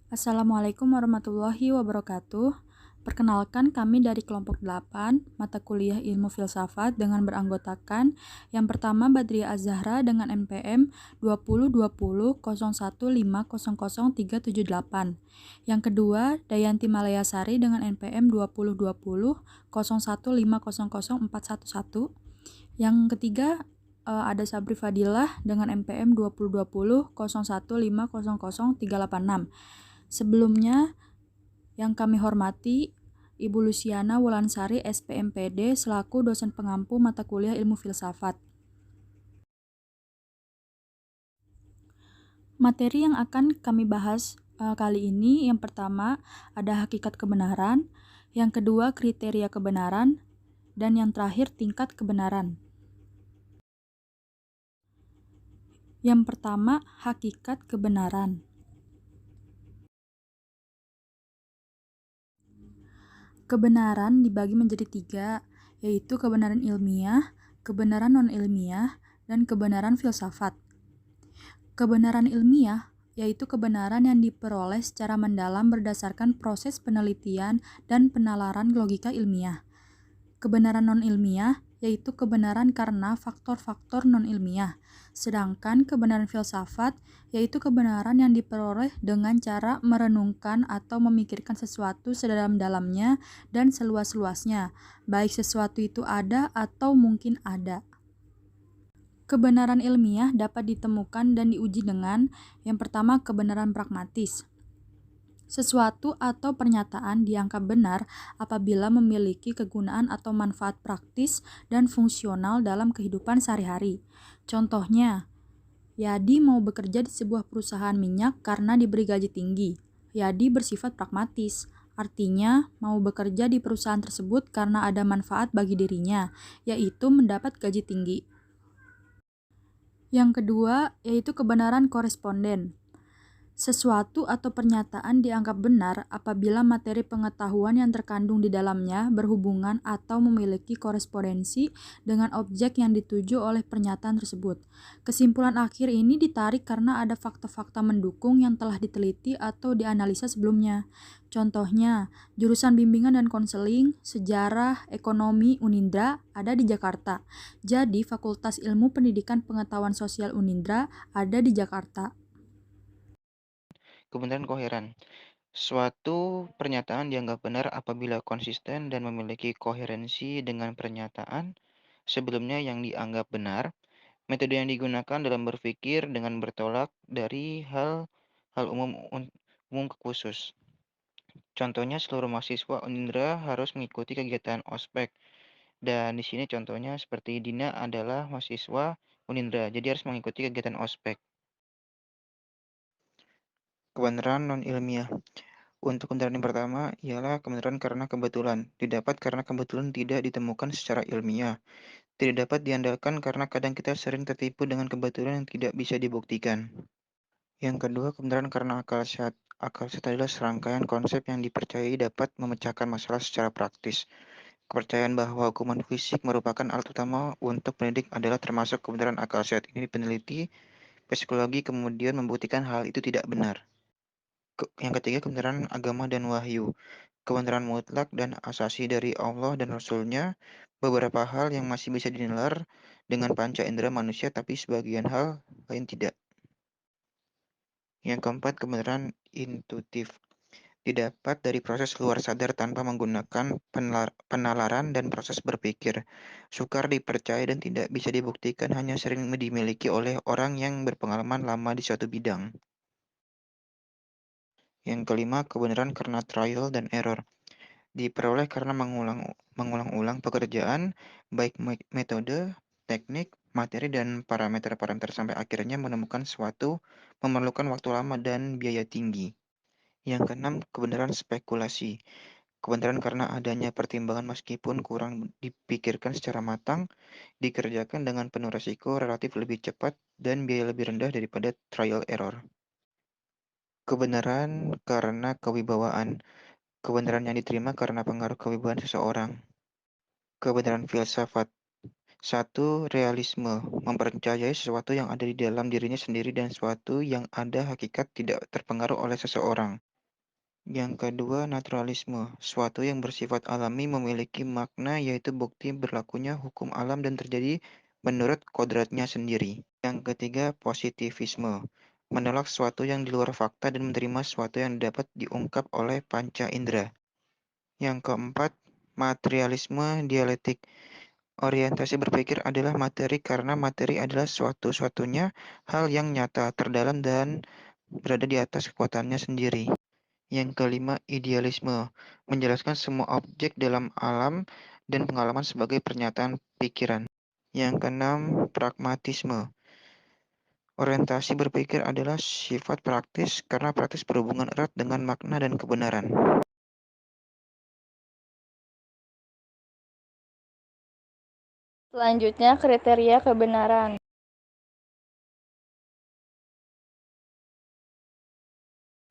Assalamualaikum warahmatullahi wabarakatuh. Perkenalkan kami dari kelompok 8, mata kuliah Ilmu Filsafat dengan beranggotakan yang pertama Badriah Az-Zahra dengan NPM 202001500378. Yang kedua Dayanti Malayasari dengan NPM 202001500411. Yang ketiga ada Sabri Fadilah dengan NPM 202001500386. Sebelumnya, yang kami hormati Ibu Luciana Wulansari, SPMPD, selaku dosen pengampu mata kuliah Ilmu Filsafat. Materi yang akan kami bahas kali ini, yang pertama ada hakikat kebenaran, yang kedua kriteria kebenaran, dan yang terakhir tingkat kebenaran. Yang pertama, hakikat kebenaran. Kebenaran dibagi menjadi 3, yaitu kebenaran ilmiah, kebenaran non-ilmiah, dan kebenaran filsafat. Kebenaran ilmiah yaitu kebenaran yang diperoleh secara mendalam berdasarkan proses penelitian dan penalaran logika ilmiah. Kebenaran non-ilmiah yaitu kebenaran karena faktor-faktor non-ilmiah. Sedangkan kebenaran filsafat yaitu kebenaran yang diperoleh dengan cara merenungkan atau memikirkan sesuatu sedalam-dalamnya dan seluas-luasnya, baik sesuatu itu ada atau mungkin ada. Kebenaran ilmiah dapat ditemukan dan diuji dengan yang pertama kebenaran pragmatis. Sesuatu atau pernyataan dianggap benar apabila memiliki kegunaan atau manfaat praktis dan fungsional dalam kehidupan sehari-hari. Contohnya, Yadi mau bekerja di sebuah perusahaan minyak karena diberi gaji tinggi. Yadi bersifat pragmatis, artinya mau bekerja di perusahaan tersebut karena ada manfaat bagi dirinya, yaitu mendapat gaji tinggi. Yang kedua, yaitu kebenaran koresponden. Sesuatu atau pernyataan dianggap benar apabila materi pengetahuan yang terkandung di dalamnya berhubungan atau memiliki korespondensi dengan objek yang dituju oleh pernyataan tersebut. Kesimpulan akhir ini ditarik karena ada fakta-fakta mendukung yang telah diteliti atau dianalisa sebelumnya. Contohnya, jurusan bimbingan dan konseling, sejarah, ekonomi Unindra ada di Jakarta. Jadi, Fakultas Ilmu Pendidikan Pengetahuan Sosial Unindra ada di Jakarta. Kebenaran koheren. Suatu pernyataan dianggap benar apabila konsisten dan memiliki koherensi dengan pernyataan sebelumnya yang dianggap benar. Metode yang digunakan dalam berpikir dengan bertolak dari hal umum ke khusus. Contohnya seluruh mahasiswa Unindra harus mengikuti kegiatan ospek. Dan di sini contohnya seperti Dina adalah mahasiswa Unindra, jadi harus mengikuti kegiatan ospek. Kebenaran non-ilmiah. Untuk kebenaran yang pertama ialah kebenaran karena kebetulan. Didapat karena kebetulan tidak ditemukan secara ilmiah. Tidak dapat diandalkan karena kadang kita sering tertipu dengan kebetulan yang tidak bisa dibuktikan. Yang kedua, kebenaran karena akal sehat. Akal sehat adalah serangkaian konsep yang dipercayai dapat memecahkan masalah secara praktis. Kepercayaan bahwa hukuman fisik merupakan alat utama untuk pendidik adalah termasuk kebenaran akal sehat. Ini peneliti psikologi kemudian membuktikan hal itu tidak benar. Yang ketiga, kebenaran agama dan wahyu. Kebenaran mutlak dan asasi dari Allah dan Rasul-Nya, beberapa hal yang masih bisa dinalar dengan panca indera manusia, tapi sebagian hal lain tidak. Yang keempat, kebenaran intuitif. Didapat dari proses luar sadar tanpa menggunakan penalaran dan proses berpikir. Sukar dipercaya dan tidak bisa dibuktikan, hanya sering dimiliki oleh orang yang berpengalaman lama di suatu bidang. Yang kelima, kebenaran karena trial dan error. Diperoleh karena mengulang-ulang pekerjaan, baik metode, teknik, materi, dan parameter-parameter sampai akhirnya menemukan sesuatu memerlukan waktu lama dan biaya tinggi. Yang keenam, kebenaran spekulasi. Kebenaran karena adanya pertimbangan meskipun kurang dipikirkan secara matang, dikerjakan dengan penuh resiko, relatif lebih cepat, dan biaya lebih rendah daripada trial error. Kebenaran karena kewibawaan. Kebenaran yang diterima karena pengaruh kewibawaan seseorang. Kebenaran filsafat. Satu, realisme. Mempercayai sesuatu yang ada di dalam dirinya sendiri dan sesuatu yang ada hakikat tidak terpengaruh oleh seseorang. Yang kedua, naturalisme. Suatu yang bersifat alami memiliki makna yaitu bukti berlakunya hukum alam dan terjadi menurut kodratnya sendiri. Yang ketiga, positivisme. Menolak sesuatu yang di luar fakta dan menerima sesuatu yang dapat diungkap oleh panca indera. Yang keempat, materialisme dialektik. Orientasi berpikir adalah materi karena materi adalah suatu-suatunya hal yang nyata, terdalam, dan berada di atas kekuatannya sendiri. Yang kelima, idealisme. Menjelaskan semua objek dalam alam dan pengalaman sebagai pernyataan pikiran. Yang keenam, pragmatisme. Orientasi berpikir adalah sifat praktis karena praktis berhubungan erat dengan makna dan kebenaran. Selanjutnya, kriteria kebenaran.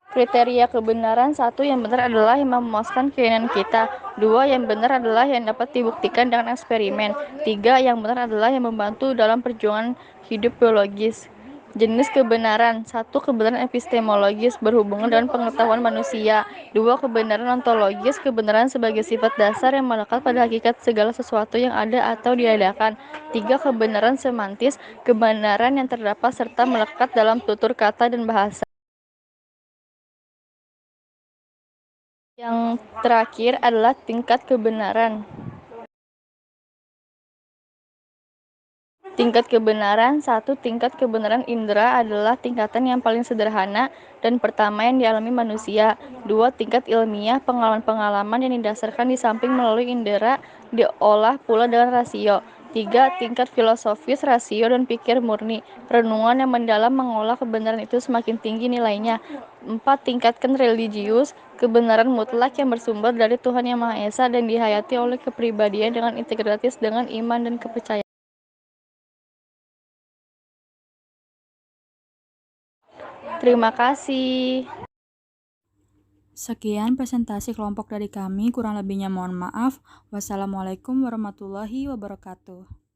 Kriteria kebenaran: satu, yang benar adalah yang memuaskan keinginan kita. Dua, yang benar adalah yang dapat dibuktikan dengan eksperimen. Tiga, yang benar adalah yang membantu dalam perjuangan hidup biologis. Jenis kebenaran: satu, kebenaran epistemologis berhubungan dengan pengetahuan manusia. Dua, kebenaran ontologis, kebenaran sebagai sifat dasar yang melekat pada hakikat segala sesuatu yang ada atau diadakan. Tiga, kebenaran semantis, kebenaran yang terdapat serta melekat dalam tutur kata dan bahasa. Yang terakhir adalah tingkat kebenaran. Tingkat kebenaran: satu, tingkat kebenaran indera adalah tingkatan yang paling sederhana dan pertama yang dialami manusia. Dua, tingkat ilmiah, pengalaman-pengalaman yang didasarkan di samping melalui indera diolah pula dengan rasio. Tiga, tingkat filosofis, rasio dan pikir murni. Renungan yang mendalam mengolah kebenaran itu semakin tinggi nilainya. Empat, tingkatkan religius, kebenaran mutlak yang bersumber dari Tuhan Yang Maha Esa dan dihayati oleh kepribadian dengan integratis dengan iman dan kepercayaan. Terima kasih. Sekian presentasi kelompok dari kami, kurang lebihnya mohon maaf. Wassalamualaikum warahmatullahi wabarakatuh.